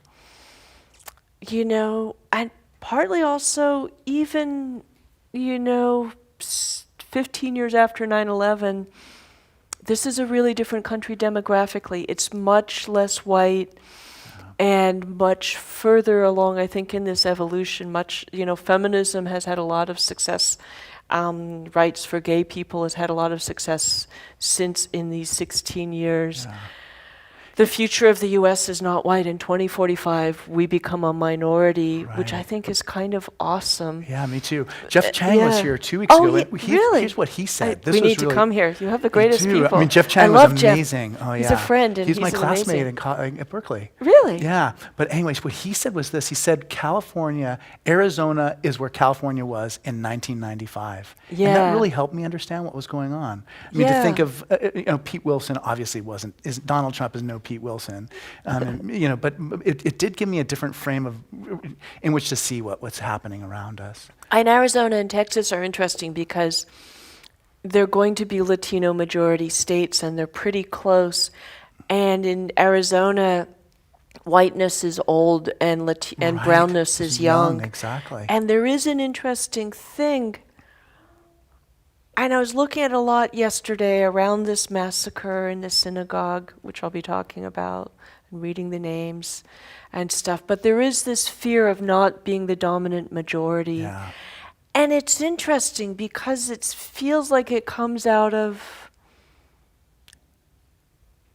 and partly also even, 15 years after 9/11, this is a really different country demographically. It's much less white. And much further along, I think, in this evolution, feminism has had a lot of success. Rights for gay people has had a lot of success since in these 16 years. Yeah. The future of the U.S. is not white. In 2045, we become a minority, which I think is kind of awesome. Yeah, me too. Jeff Chang was here 2 weeks ago. Really? Here's what he said. We need to come here. You have the greatest people. I mean, Jeff Chang was amazing. Jeff. Oh, yeah. He's a friend, and he's my classmate at Berkeley. Really? Yeah. But anyways, what he said was this. He said Arizona is where California was in 1995. Yeah. And that really helped me understand what was going on. I mean, to think of, Pete Wilson obviously Donald Trump is no Pete Wilson, but it did give me a different frame in which to see what's happening around us. And Arizona and Texas are interesting because they're going to be Latino majority states, and they're pretty close. And in Arizona, whiteness is old and brownness is young. Exactly. And there is an interesting thing. And I was looking at a lot yesterday around this massacre in the synagogue, which I'll be talking about, and reading the names and stuff. But there is this fear of not being the dominant majority. Yeah. And it's interesting because it feels like it comes out of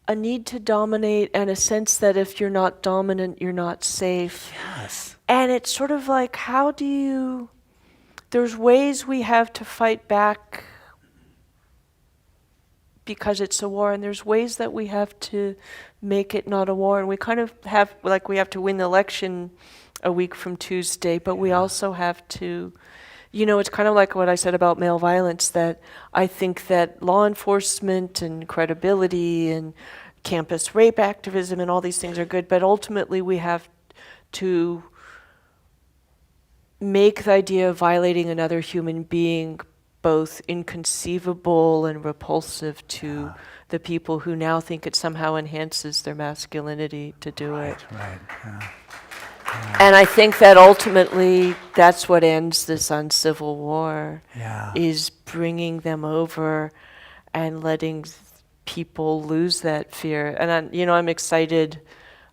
a need to dominate and a sense that if you're not dominant, you're not safe. Yes. And it's sort of like, there's ways we have to fight back because it's a war, and there's ways that we have to make it not a war. And we kind of have, we have to win the election a week from Tuesday, but we also have to, it's kind of like what I said about male violence, that I think that law enforcement and credibility and campus rape activism and all these things are good, but ultimately we have to make the idea of violating another human being both inconceivable and repulsive to the people who now think it somehow enhances their masculinity to do it. Right. Yeah. And I think that ultimately that's what ends this uncivil war, is bringing them over and letting people lose that fear. And I'm excited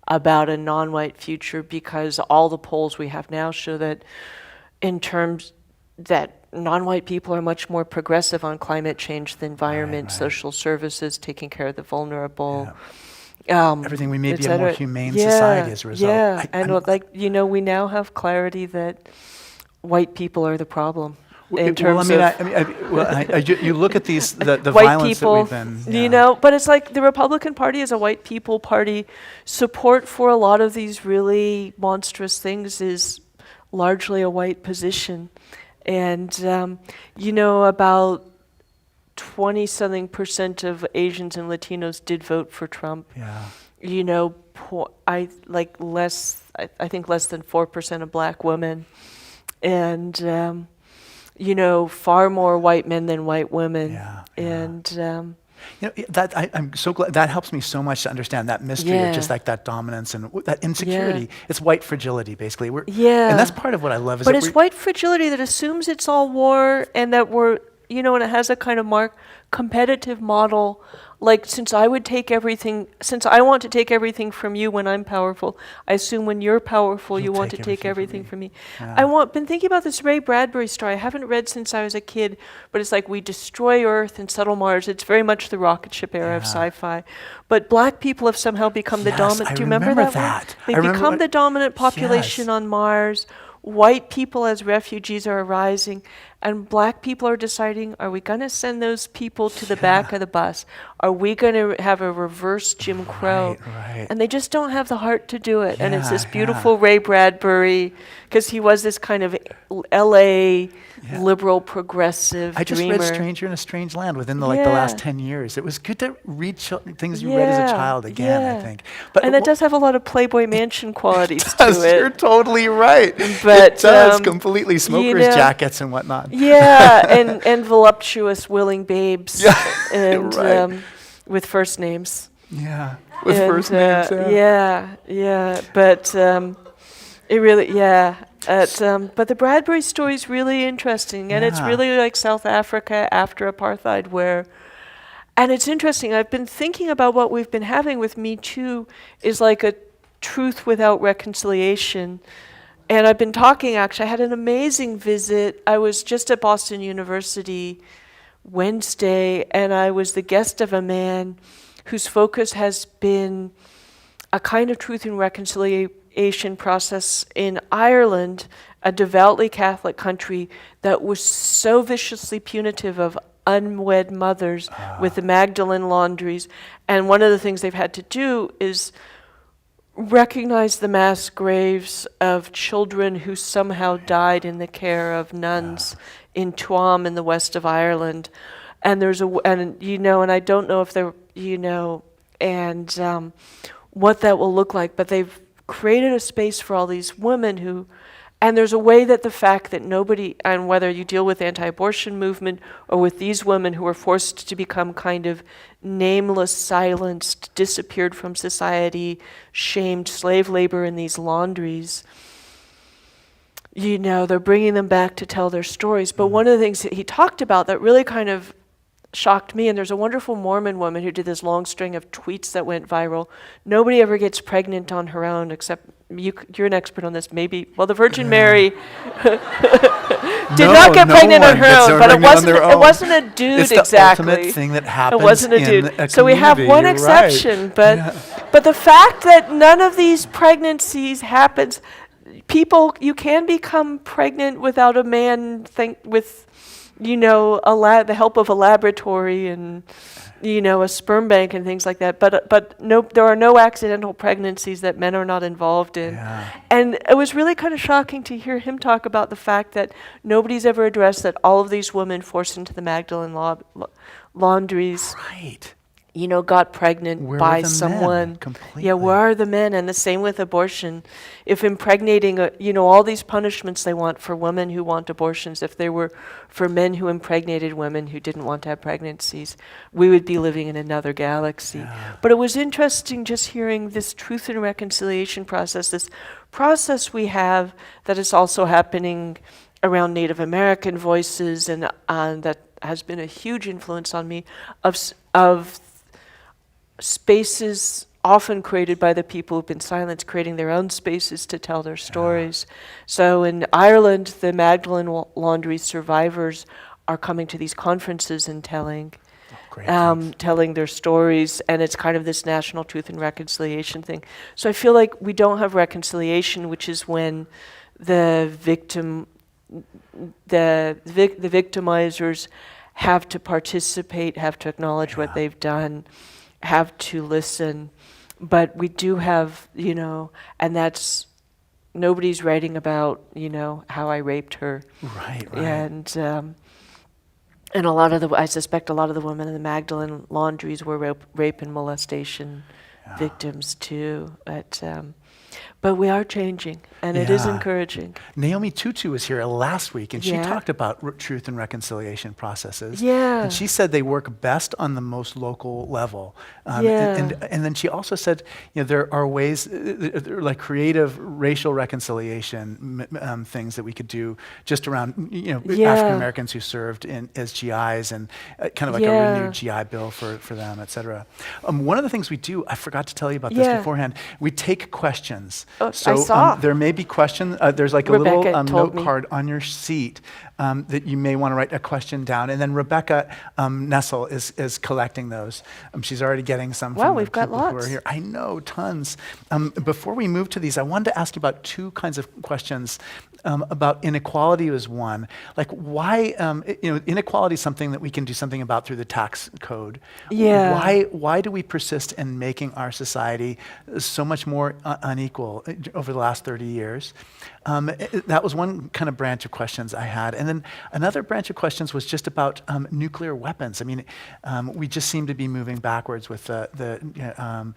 about a non-white future because all the polls we have now show that in terms that non-white people are much more progressive on climate change, the environment, social services, taking care of the vulnerable. Everything, we may be a more humane society as a result. Yeah, we now have clarity that white people are the problem. In terms you look at the white violence people, that we've been. But it's like the Republican Party is a white people party. Support for a lot of these really monstrous things is largely a white position. And, about 20-something% of Asians and Latinos did vote for Trump. Yeah. I think less than 4% of black women. And, far more white men than white women. Yeah. And, I'm so glad that helps me so much to understand that mystery of just like that dominance and that insecurity. Yeah. It's white fragility, basically. And that's part of what I love. It's white fragility that assumes it's all war and that we're, and it has a kind of competitive model. Like, since I want to take everything from you when I'm powerful, I assume when you're powerful, you want to take everything from me. Yeah. Been thinking about this Ray Bradbury story. I haven't read since I was a kid, but it's like we destroy Earth and settle Mars. It's very much the rocket ship era of sci-fi. But black people have somehow become the dominant. Do you remember that one? They become the dominant population on Mars. White people as refugees are arising, and black people are deciding, are we going to send those people to the back of the bus? Are we going to have a reverse Jim Crow? Right. And they just don't have the heart to do it. And it's this beautiful Ray Bradbury, because he was this kind of LA liberal progressive I just dreamer. read Stranger in a Strange Land within the last 10 years. It was good to read things you read as a child again, I think. And it does have a lot of Playboy Mansion qualities to does, it. You're totally right. But, it does completely. Smokers' jackets and whatnot. Yeah, and voluptuous, willing babes. And right. With first names. Yeah, with first names. But it really, but the Bradbury story is really interesting, and it's really like South Africa after apartheid, and it's interesting. I've been thinking about what we've been having with Me Too is like a truth without reconciliation. And I've been talking, actually, I had an amazing visit. I was just at Boston University Wednesday, and I was the guest of a man whose focus has been a kind of truth and reconciliation process in Ireland, a devoutly Catholic country that was so viciously punitive of unwed mothers with the Magdalene laundries. And one of the things they've had to do is recognize the mass graves of children who somehow died in the care of nuns in Tuam in the west of Ireland. And there's and I don't know if they're, what that will look like, but they've created a space for all these women and there's a way that the fact that nobody, and whether you deal with anti-abortion movement or with these women who were forced to become kind of nameless, silenced, disappeared from society, shamed slave labor in these laundries, they're bringing them back to tell their stories. But one of the things that he talked about that really kind of shocked me, and there's a wonderful Mormon woman who did this long string of tweets that went viral. Nobody ever gets pregnant on her own, except you're an expert on this, maybe. Well, the Virgin Mary did not get pregnant on her own, but it wasn't a dude it's the exactly. Ultimate thing that happens. It wasn't a dude. So we have one exception, right. but the fact that none of these pregnancies happens, you can become pregnant without a man with the help of a laboratory and a sperm bank and things like that, but no, there are no accidental pregnancies that men are not involved in. And it was really kind of shocking to hear him talk about the fact that nobody's ever addressed that all of these women forced into the Magdalene laundries got pregnant by someone. Where are the men? And the same with abortion. If impregnating, all these punishments they want for women who want abortions, if they were for men who impregnated women who didn't want to have pregnancies, we would be living in another galaxy. But it was interesting just hearing this truth and reconciliation process, this process we have that is also happening around Native American voices, and that has been a huge influence on me, of spaces often created by the people who've been silenced, creating their own spaces to tell their stories. So in Ireland, the Magdalene laundry survivors are coming to these conferences and telling their stories, and it's kind of this national truth and reconciliation thing. So I feel like we don't have reconciliation, which is when the victimizers have to participate, have to acknowledge what they've done, have to listen. But we do have, and that's, nobody's writing about, how I raped her. Right. And I suspect a lot of the women in the Magdalene laundries were rape and molestation victims too. But we are changing, and it is Yeah. encouraging. Naomi Tutu was here last week, and she Yeah. talked about truth and reconciliation processes. Yeah. And she said they work best on the most local level. Yeah. And then she also said, there are ways, there are like creative racial reconciliation things that we could do just around, Yeah. African Americans who served as GIs, and kind of like a Yeah. renewed GI Bill for them, et cetera. One of the things we do, I forgot to tell you about this Yeah. beforehand, we take questions. Oh, So I saw. there may be questions. There's like a Rebecca little told note me. card on your seat that you may want to write a question down. And then Rebecca Nessel is collecting those. She's already getting some Wow, from the we've got people who lots. are here. I know, tons. Before we move to these, I wanted to ask you about two kinds of questions. About inequality was one. Like why, inequality is something that we can do something about through the tax code. Yeah. Why do we persist in making our society so much more unequal over the last 30 years? That was one kind of branch of questions I had. And then another branch of questions was just about nuclear weapons. I mean, we just seem to be moving backwards with in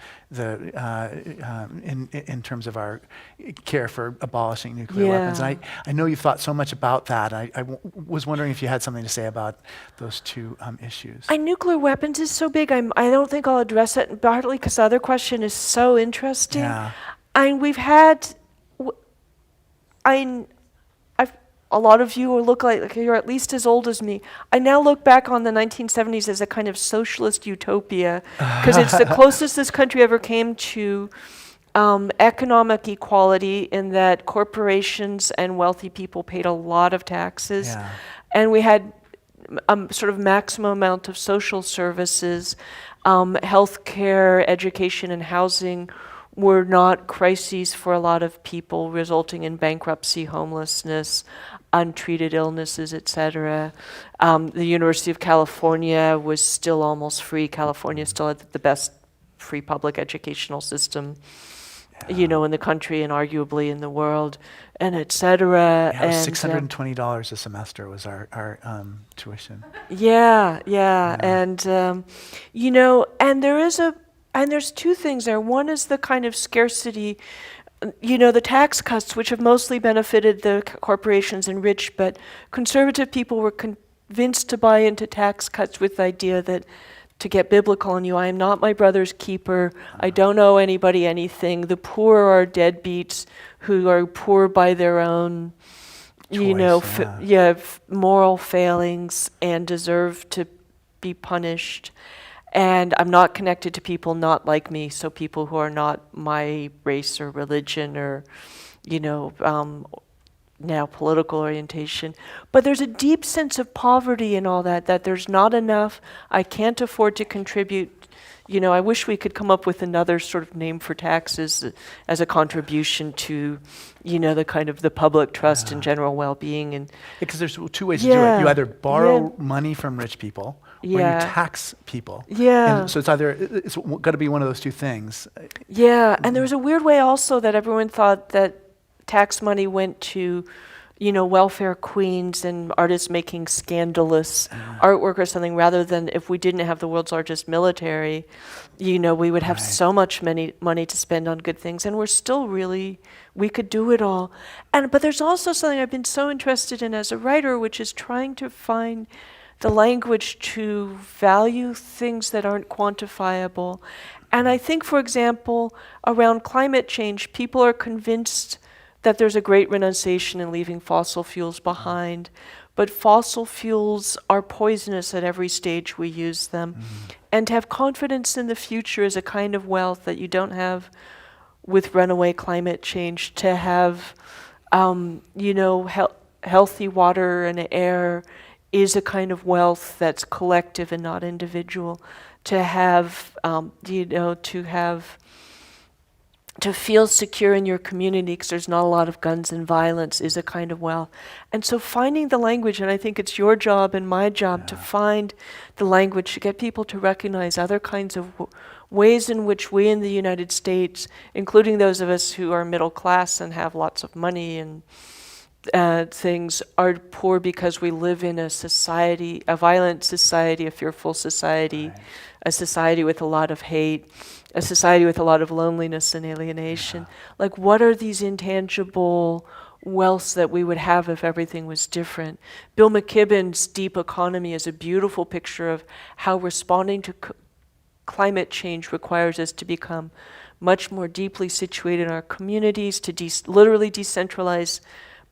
terms of our care for abolishing nuclear weapons. And I know you've thought so much about that. I was wondering if you had something to say about those two issues. Nuclear weapons is so big. I don't think I'll address it, partly because the other question is so interesting. Yeah. We've had. A lot of you look like you're at least as old as me. I now look back on the 1970s as a kind of socialist utopia, because it's the closest this country ever came to economic equality, in that corporations and wealthy people paid a lot of taxes. Yeah. And we had sort of maximum amount of social services. Healthcare, education, and housing were not crises for a lot of people, resulting in bankruptcy, homelessness, untreated illnesses, etc. The University of California was still almost free. California still had the best free public educational system, in the country and arguably in the world, and etc. Yeah, it was $620 a semester was our tuition. Yeah. And and there's two things there. One is the kind of scarcity, the tax cuts, which have mostly benefited the corporations and rich, but conservative people were convinced to buy into tax cuts with the idea that, to get biblical on you, I am not my brother's keeper. I don't owe anybody anything. The poor are deadbeats who are poor by their own, moral failings and deserve to be punished. And I'm not connected to people not like me, so people who are not my race or religion or, now political orientation. But there's a deep sense of poverty in all that there's not enough. I can't afford to contribute. I wish we could come up with another sort of name for taxes as a contribution to, the kind of the public trust and general well-being. And because there's two ways to do it. You either borrow money from rich people, or you tax people. Yeah. And so it's got to be one of those two things. Yeah, and there was a weird way also that everyone thought that tax money went to, welfare queens and artists making scandalous artwork or something, rather than, if we didn't have the world's largest military, we would have so much money to spend on good things, and we're still we could do it all. But there's also something I've been so interested in as a writer, which is trying to find the language to value things that aren't quantifiable. And I think, for example, around climate change, people are convinced that there's a great renunciation in leaving fossil fuels behind, but fossil fuels are poisonous at every stage we use them. And to have confidence in the future is a kind of wealth that you don't have with runaway climate change. To have, healthy water and air is a kind of wealth that's collective and not individual. To have, to feel secure in your community, because there's not a lot of guns and violence, is a kind of wealth. And so finding the language, and I think it's your job and my job to find the language to get people to recognize other kinds of ways in which we in the United States, including those of us who are middle class and have lots of money and things, are poor because we live in a society, a violent society, a fearful society, a society with a lot of hate, a society with a lot of loneliness and alienation. Like, what are these intangible wealths that we would have if everything was different? Bill McKibben's Deep Economy is a beautiful picture of how responding to climate change requires us to become much more deeply situated in our communities, to literally decentralize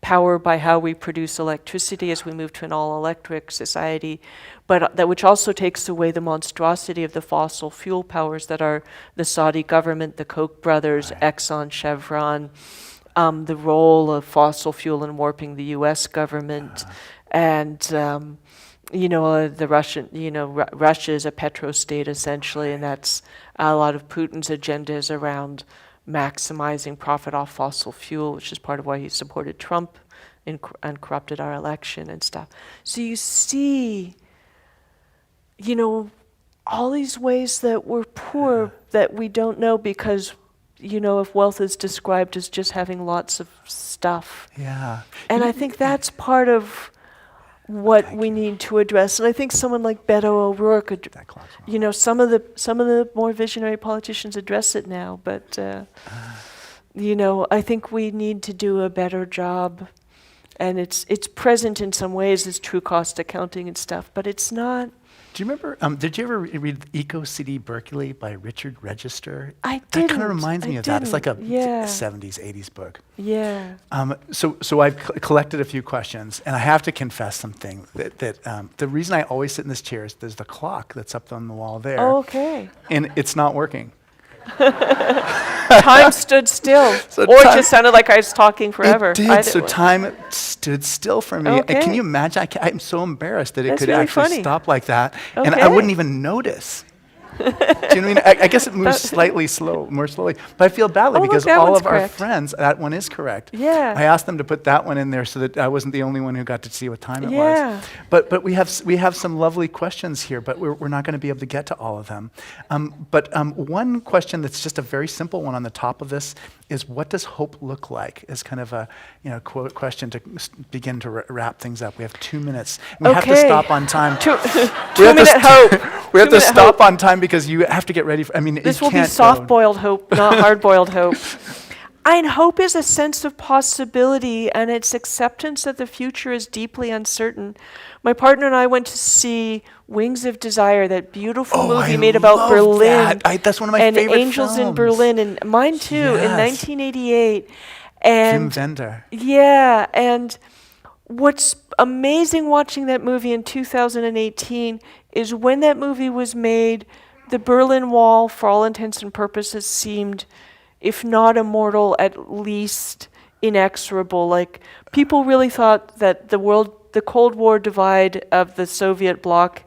power by how we produce electricity as we move to an all-electric society, but that which also takes away the monstrosity of the fossil fuel powers that are the Saudi government, the Koch brothers, Exxon, Chevron, the role of fossil fuel in warping the U.S. government, and the Russian, Russia is a petrostate essentially, and that's a lot of Putin's agenda is around maximizing profit off fossil fuel, which is part of why he supported Trump and corrupted our election and stuff. So you see, all these ways that we're poor that we don't know because, if wealth is described as just having lots of stuff. Yeah. And I think that's part of what we need to address. And I think someone like Beto O'Rourke, some of the more visionary politicians address it now, but I think we need to do a better job. And it's present in some ways as true cost accounting and stuff, but it's not. Do you remember, did you ever read Eco City Berkeley by Richard Register? I didn't. That kind of reminds me of that. It's like a 70s, 80s book. Yeah. So I've collected a few questions, and I have to confess something, that the reason I always sit in this chair is there's the clock that's up on the wall there. Oh, okay. And it's not working. Time stood still. It just sounded like I was talking forever. It did. So time stood still for me. Okay. Can you imagine? I'm so embarrassed that it could really actually funny. stop like that. Okay. And I wouldn't even notice. Do you know what I mean? I guess it moves more slowly. But I feel badly because all of our friends, that one is correct. Yeah. I asked them to put that one in there so that I wasn't the only one who got to see what time it Yeah. was. But we have some lovely questions here, but we're not going to be able to get to all of them. But one question that's just a very simple one on the top of this is, what does hope look like? Is kind of a question to begin to wrap things up. We have 2 minutes. We have to stop on time. Two-minute hope. We have to stop on time because you have to get ready. This will be soft-boiled hope, not hard-boiled hope. And hope is a sense of possibility, and it's acceptance that the future is deeply uncertain. My partner and I went to see Wings of Desire, that beautiful movie made about Berlin. That's one of my favorite and Angels films. in Berlin, and mine too, in 1988. And Wim Wenders. Yeah, and what's amazing watching that movie in 2018 is when that movie was made, the Berlin Wall, for all intents and purposes, seemed, if not immortal, at least inexorable. Like, people really thought that the Cold War divide of the Soviet bloc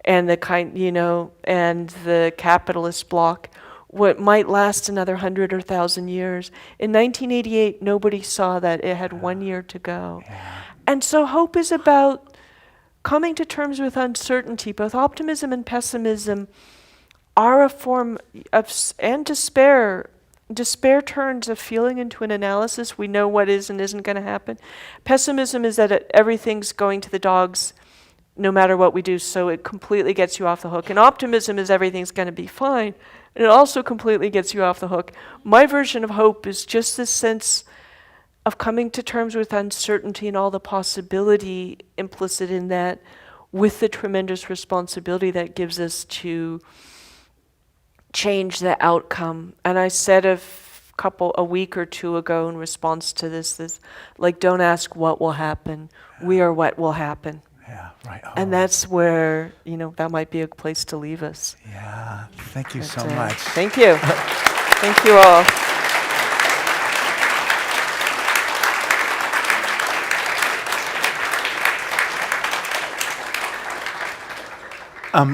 and and the capitalist bloc, what might last another 100 or 1,000 years. In 1988, nobody saw that. It had 1 year to go. Yeah. And so hope is about coming to terms with uncertainty. Both optimism and pessimism are a form of, and despair. Despair turns a feeling into an analysis. We know what is and isn't going to happen. Pessimism is that everything's going to the dogs no matter what we do, so it completely gets you off the hook. And optimism is everything's going to be fine, and it also completely gets you off the hook. My version of hope is just this sense of coming to terms with uncertainty and all the possibility implicit in that, with the tremendous responsibility that gives us to change the outcome. And I said a week or two ago in response to this, like, don't ask what will happen. We are what will happen. Yeah, right. Oh. And that's where, that might be a place to leave us. Yeah, thank you so much. Thank you. Thank you all.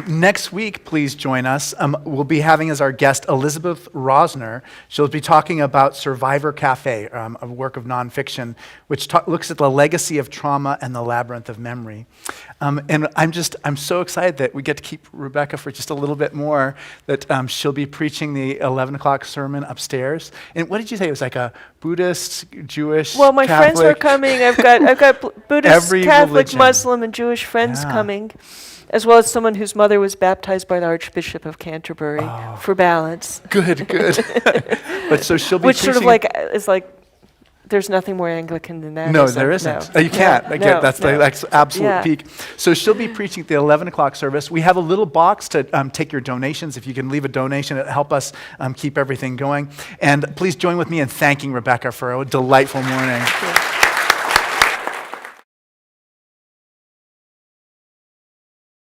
Next week, please join us. We'll be having as our guest Elizabeth Rosner. She'll be talking about Survivor Cafe, a work of nonfiction, which looks at the legacy of trauma and the labyrinth of memory. And I'm so excited that we get to keep Rebecca for just a little bit more, that she'll be preaching the 11 o'clock sermon upstairs. And what did you say? It was like a Buddhist, Jewish, Well, my Catholic. friends are coming. I've got Buddhist, Every Catholic, religion. Muslim, and Jewish friends Yeah. coming, as well as someone whose mother was baptized by the Archbishop of Canterbury for balance. Good, good. But so she'll be Which sort of preaching- like is like, there's nothing more Anglican than that. No, is there there? isn't. No. You can't. No, Again, that's no. the absolute Yeah. peak. So she'll be preaching at the 11 o'clock service. We have a little box to take your donations. If you can leave a donation, it'll help us keep everything going. And please join with me in thanking Rebecca for a delightful morning.